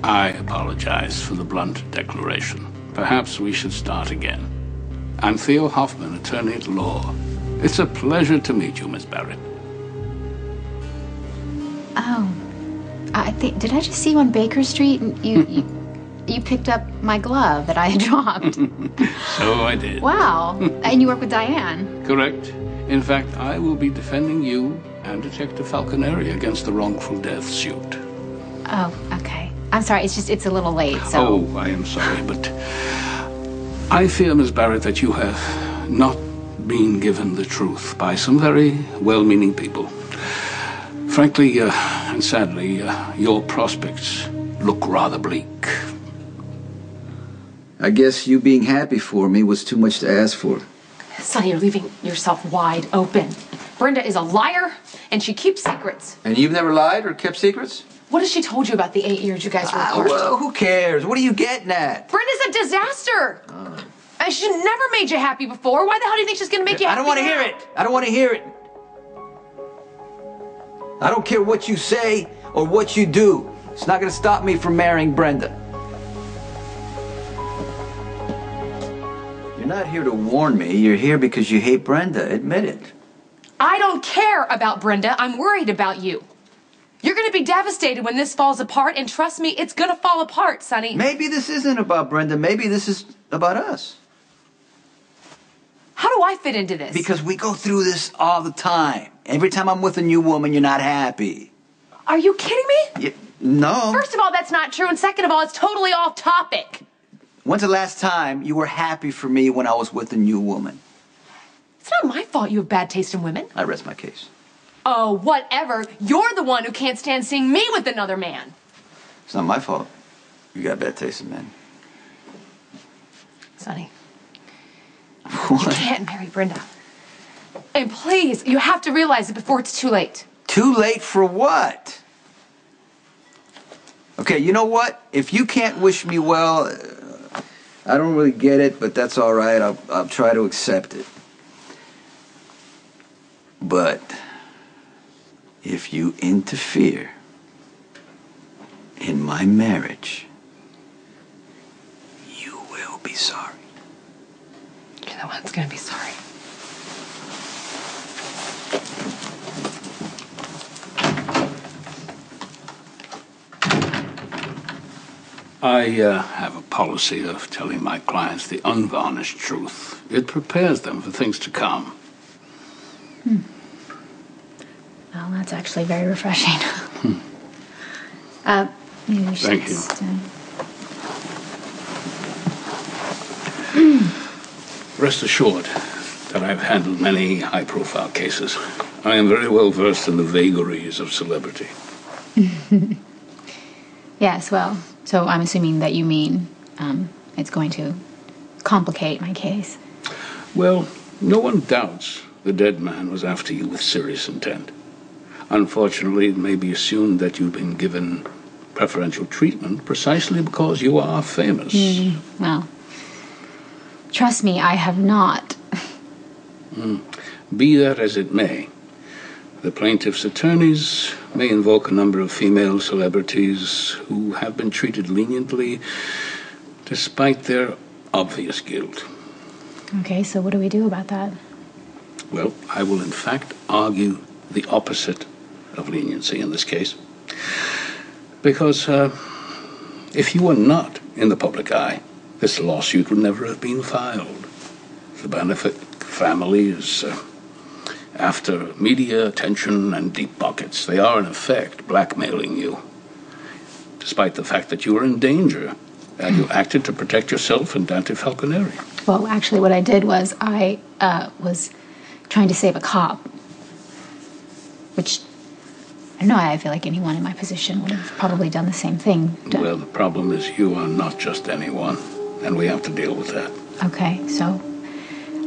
I apologize for the blunt declaration. Perhaps we should start again. I'm Theo Hoffman, attorney at law. It's a pleasure to meet you, Miss Barrett. Oh, did I just see you on Baker Street? And you picked up my glove that I had dropped. So I did. Wow, and you work with Diane. Correct. In fact, I will be defending you and Detective Falconeri against the wrongful death suit. Oh, okay. I'm sorry, it's a little late, so... Oh, I am sorry, but I fear, Miss Barrett, that you have not been given the truth by some very well-meaning people. Frankly, and sadly, your prospects look rather bleak. I guess you being happy for me was too much to ask for. Sonny, you're leaving yourself wide open. Brenda is a liar, and she keeps secrets. And you've never lied or kept secrets? What has she told you about the 8 years you guys were apart? Well, who cares? What are you getting at? Brenda's a disaster! She never made you happy before. Why the hell do you think she's gonna make you happy? I don't want to hear it. I don't want to hear it. I don't care what you say or what you do. It's not going to stop me from marrying Brenda. You're not here to warn me. You're here because you hate Brenda. Admit it. I don't care about Brenda. I'm worried about you. You're going to be devastated when this falls apart, and trust me, it's going to fall apart, Sonny. Maybe this isn't about Brenda. Maybe this is about us. How do I fit into this? Because we go through this all the time. Every time I'm with a new woman, you're not happy. Are you kidding me? No. First of all, that's not true, and second of all, it's totally off topic. When's the last time you were happy for me when I was with a new woman? It's not my fault you have bad taste in women. I rest my case. Oh, whatever. You're the one who can't stand seeing me with another man. It's not my fault. You got bad taste in men. Sonny. What? You can't marry Brenda. And please, you have to realize it before it's too late. Too late for what? Okay, you know what? If you can't wish me well, I don't really get it, but that's all right. I'll try to accept it. But if you interfere in my marriage, you will be sorry. You're the one that's gonna be sorry. I have a policy of telling my clients the unvarnished truth. It prepares them for things to come. Well, that's actually very refreshing. Maybe we should Thank you. Rest assured that I've handled many high-profile cases. I am very well versed in the vagaries of celebrity. Yes, well, so I'm assuming that you mean it's going to complicate my case. Well, no one doubts the dead man was after you with serious intent. Unfortunately, it may be assumed that you've been given preferential treatment precisely because you are famous. Well, trust me, I have not. Be that as it may, the plaintiff's attorneys may invoke a number of female celebrities who have been treated leniently despite their obvious guilt. Okay, so what do we do about that? Well, I will in fact argue the opposite of leniency in this case. Because if you were not in the public eye, this lawsuit would never have been filed. The benefit family is after media attention and deep pockets. They are, in effect, blackmailing you, despite the fact that you were in danger and you acted to protect yourself and Dante Falconeri. Well, actually, what I did was I was trying to save a cop, which, I don't know, I feel like anyone in my position would have probably done the same thing. Well, the problem is you are not just anyone, and we have to deal with that. Okay, so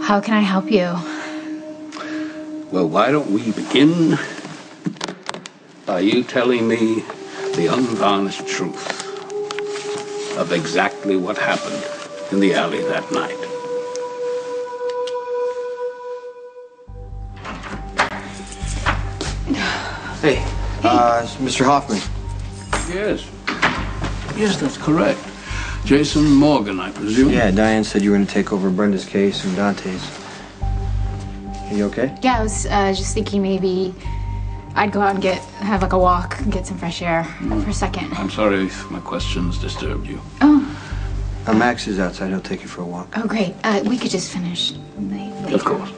how can I help you? Well, why don't we begin by you telling me the unvarnished truth of exactly what happened in the alley that night. Hey, Mr. Hoffman. Yes. Yes, that's correct. Jason Morgan, I presume? Yeah, Diane said you were going to take over Brenda's case and Dante's. Are you okay? Yeah, I was just thinking maybe I'd go out and have like a walk and get some fresh air for a second. I'm sorry if my questions disturbed you. Oh. Max is outside. He'll take you for a walk. Oh, great. We could just finish later. Of course.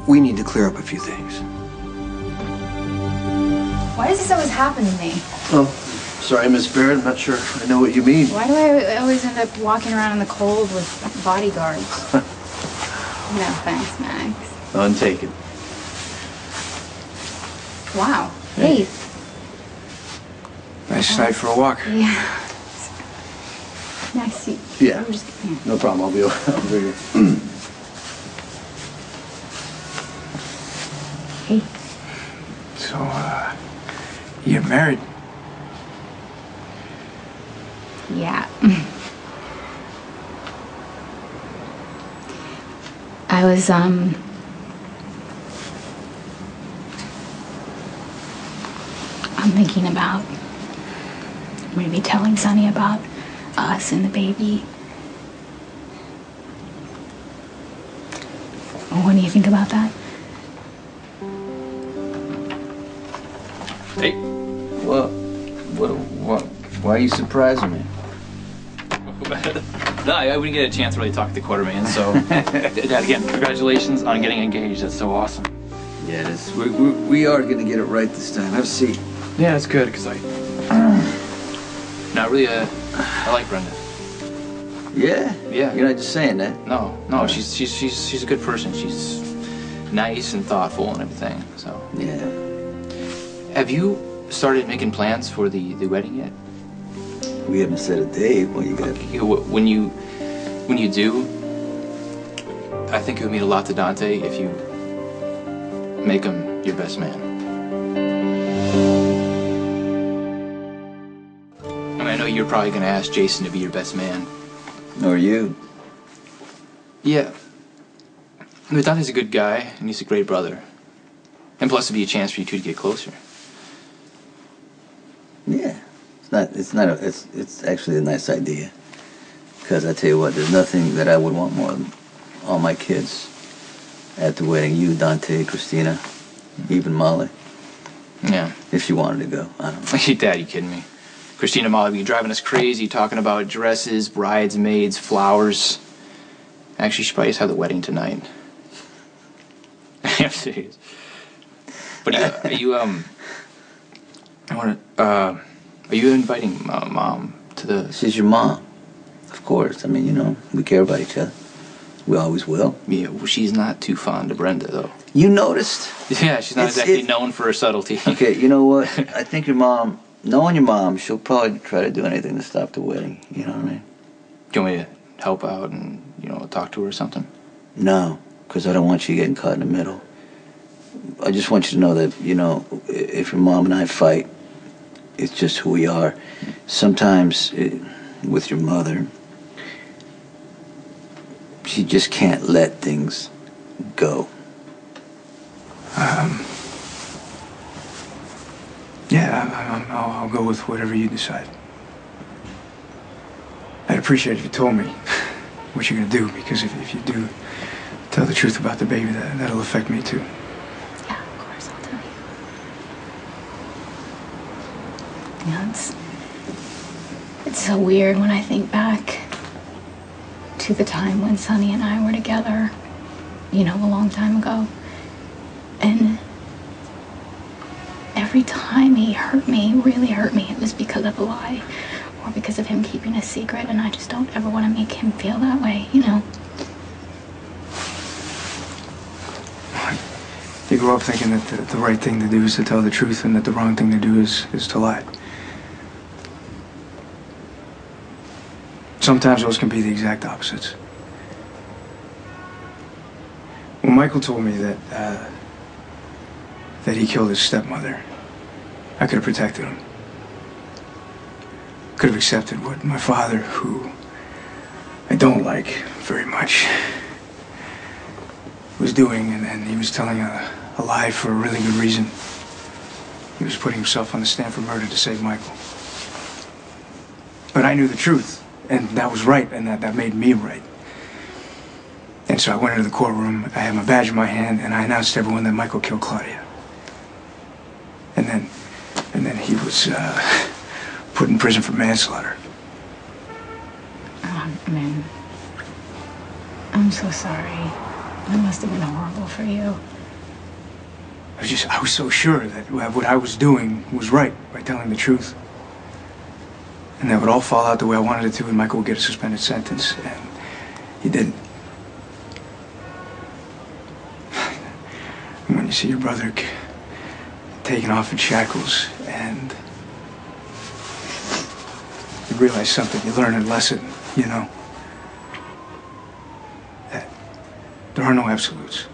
We need to clear up a few things. Why does this always happen to me? Oh, sorry, Miss Barrett. I'm not sure I know what you mean. Why do I always end up walking around in the cold with bodyguards? No thanks, Max. None taken. Wow. Hey. Nice night for a walk. Yeah. Nice. Yeah. I'm just, yeah. No problem. I'll be over here. Hey. So, you get married? Yeah. I was, I'm thinking about maybe telling Sonny about us and the baby. What do you think about that? Hey. What? Why are you surprising me? No, I wouldn't get a chance to really talk to the quarterman, so... Dad, again, congratulations on getting engaged. That's so awesome. Yeah, it is. We are going to get it right this time. Have a seat. Yeah, that's good, because No, really, I like Brenda. Yeah? Yeah. You're not just saying that? No, she's a good person. She's nice and thoughtful and everything, so... Yeah. Have you started making plans for the wedding yet? We haven't set a date. Well, you got... Okay, when you do, I think it would mean a lot to Dante if you make him your best man. I mean, I know you're probably going to ask Jason to be your best man. Or you. Yeah. I mean, Dante's a good guy, and he's a great brother. And plus, it'd be a chance for you two to get closer. Yeah. It's actually a nice idea. Because I tell you what, there's nothing that I would want more than all my kids at the wedding. You, Dante, Christina, even Molly. Yeah. If she wanted to go, I don't know. Dad, you kidding me? Christina and Molly would be driving us crazy, talking about dresses, bridesmaids, flowers. Actually, she probably just had the wedding tonight. I'm serious. But are you inviting Mom to the... She's your mom. Of course. I mean, you know, we care about each other. We always will. Yeah, well, she's not too fond of Brenda, though. You noticed? Yeah, she's not exactly known for her subtlety. Okay, you know what? I think your mom, knowing your mom, she'll probably try to do anything to stop the wedding. You know what I mean? Do you want me to help out and, talk to her or something? No, because I don't want you getting caught in the middle. I just want you to know that, if your mom and I fight, it's just who we are. Sometimes, with your mother, she just can't let things go. Yeah, I'll go with whatever you decide. I'd appreciate it if you told me what you're gonna do, because if you do tell the truth about the baby, that'll affect me too. Yeah, of course, I'll tell you. Yeah, it's so weird when I think back to the time when Sonny and I were together, a long time ago. And every time he hurt me, really hurt me, it was because of a lie or because of him keeping a secret, and I just don't ever want to make him feel that way, You grow up thinking that the right thing to do is to tell the truth and that the wrong thing to do is to lie. Sometimes those can be the exact opposites. When Michael told me that he killed his stepmother, I could have protected him. Could have accepted what my father, who I don't like very much, was doing, and he was telling a lie for a really good reason. He was putting himself on the stand for murder to save Michael. But I knew the truth, and that was right, and that made me right. And so I went into the courtroom, I had my badge in my hand, and I announced to everyone that Michael killed Claudia. And then he was put in prison for manslaughter. Oh, man. I'm so sorry. That must have been horrible for you. I was so sure that what I was doing was right by telling the truth. And that would all fall out the way I wanted it to, and Michael would get a suspended sentence, and he didn't. And when you see your brother taken off in shackles, and you realize something, you learn a lesson, you know, that there are no absolutes.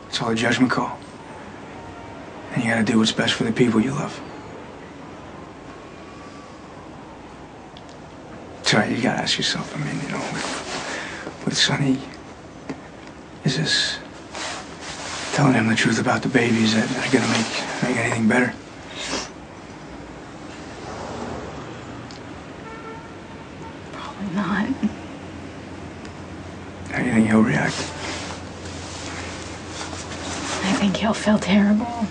It's all a judgment call. And you gotta do what's best for the people you love. So you gotta ask yourself, I mean, you know, with Sonny, is this telling him the truth about the babies that are gonna make anything better? Probably not. How do you think he'll react? I think he'll feel terrible.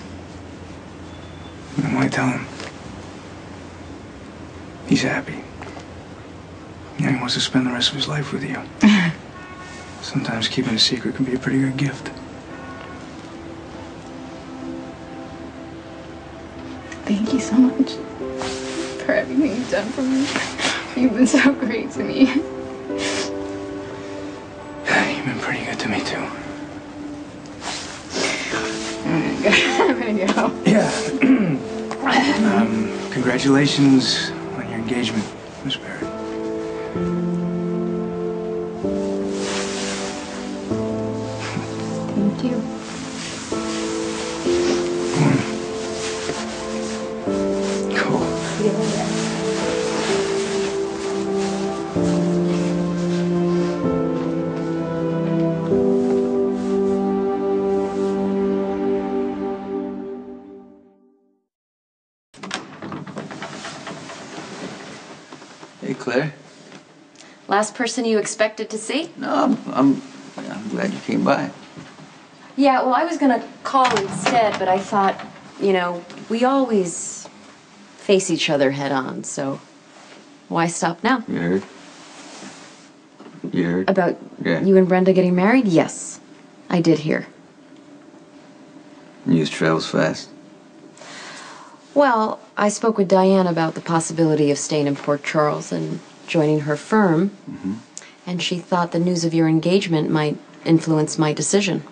And why tell him? He's happy. Yeah, he wants to spend the rest of his life with you. Sometimes keeping a secret can be a pretty good gift. Thank you so much for everything you've done for me. You've been so great to me. You've been pretty good to me, too. I'm gonna go. Yeah. Congratulations on your engagement, Miss Barrett. Thank you. Cool. Hey, Claire. Last person you expected to see? No, I'm glad you came by. Yeah, well, I was gonna call instead, but I thought, you know, we always face each other head on, so why stop now? You heard? You heard? About Yeah. you and Brenda getting married? Yes, I did hear. News travels fast. Well, I spoke with Diane about the possibility of staying in Port Charles and joining her firm, and she thought the news of your engagement might influence my decision.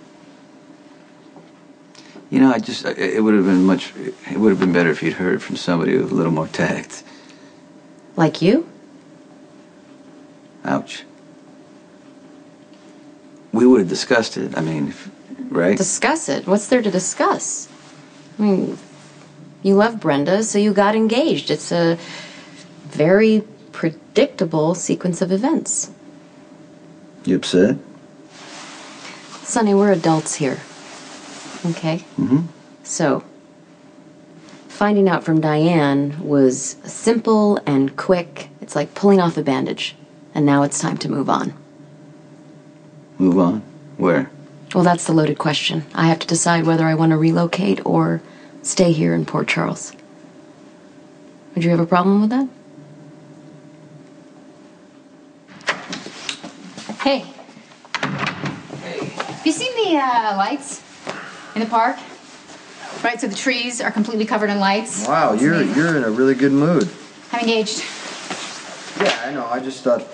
You know, it would have been better if you'd heard from somebody with a little more tact. Like you? Ouch. We would have discussed it, I mean, right? Discuss it? What's there to discuss? I mean, you love Brenda, so you got engaged. It's a very predictable sequence of events. You upset? Sonny, we're adults here. Okay? So, finding out from Diane was simple and quick. It's like pulling off a bandage. And now it's time to move on. Move on? Where? Well, that's the loaded question. I have to decide whether I want to relocate or stay here in Port Charles. Would you have a problem with that? Hey. Have you seen the lights in the park? Right, so the trees are completely covered in lights. Wow, It's you're amazing. in a really good mood. I'm engaged. Yeah, I know. I just thought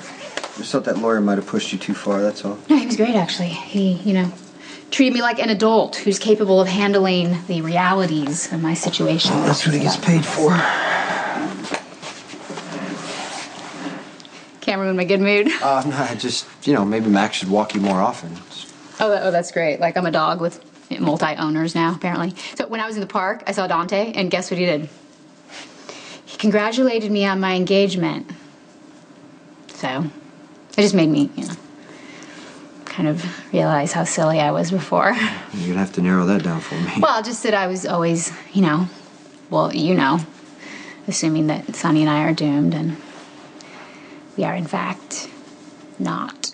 that lawyer might have pushed you too far. That's all. No, he was great, actually. He, treated me like an adult who's capable of handling the realities of my situation. That's what he gets paid for. Can't ruin my good mood. No, I just, maybe Max should walk you more often. Oh, that's great. Like, I'm a dog with multi-owners now, apparently. So when I was in the park, I saw Dante, and guess what he did? He congratulated me on my engagement. So, it just made me, kind kind of realize how silly I was before. You're gonna have to narrow that down for me. Well, just that I was always, you know, well, you know, assuming that Sonny and I are doomed, and we are, in fact, not.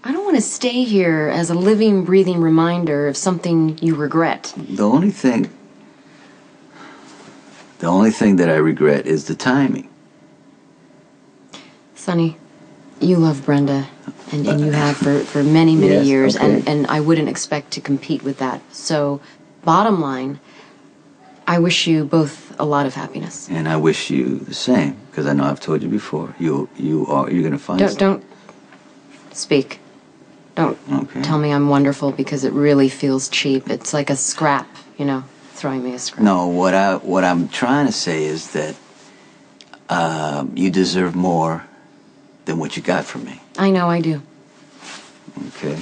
I don't want to stay here as a living, breathing reminder of something you regret. The only thing that I regret is the timing. Sonny, you love Brenda, and you have for many, many Yes, years, okay. and I wouldn't expect to compete with that. So, bottom line, I wish you both a lot of happiness. And I wish you the same, because I know I've told you before. You're gonna find. Don't speak. Don't tell me I'm wonderful, because it really feels cheap. It's like a scrap, you know, throwing me a scrap. No, what I'm trying to say is that you deserve more than what you got from me. I know I do. Okay.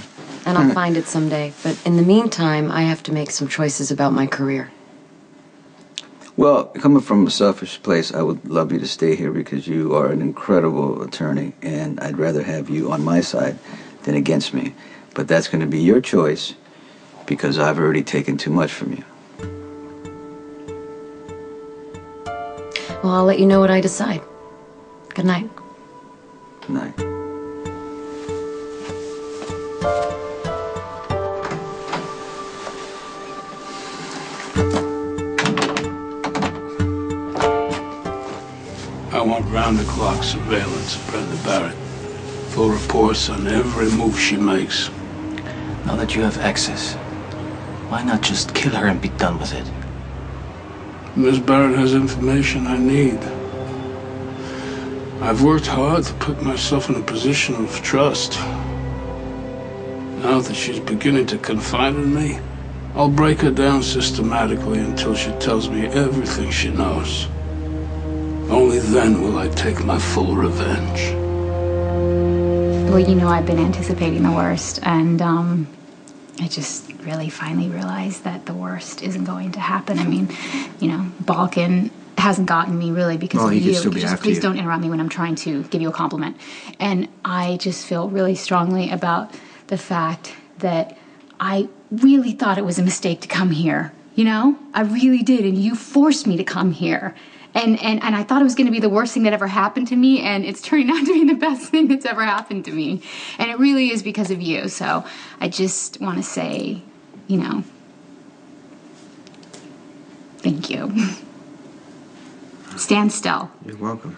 And I'll find it someday. But in the meantime, I have to make some choices about my career. Well, coming from a selfish place, I would love you to stay here because you are an incredible attorney, and I'd rather have you on my side than against me. But that's going to be your choice because I've already taken too much from you. Well, I'll let you know what I decide. Good night. Good night. I want round-the-clock surveillance of Brenda Barrett. Full reports on every move she makes. Now that you have access, why not just kill her and be done with it? Miss Barrett has information I need. I've worked hard to put myself in a position of trust. Now that she's beginning to confide in me, I'll break her down systematically until she tells me everything she knows. Only then will I take my full revenge. Well, you know, I've been anticipating the worst, and I just really finally realized that the worst isn't going to happen. I mean, you know, Balkan hasn't gotten me really because of he you. can still be Just after please you. don't interrupt me when I'm trying to give you a compliment. And I just feel really strongly about the fact that I really thought it was a mistake to come here. You know, I really did, and you forced me to come here. And I thought it was going to be the worst thing that ever happened to me, and it's turning out to be the best thing that's ever happened to me. And it really is because of you. So I just want to say, you know, thank you. Stand still. You're welcome.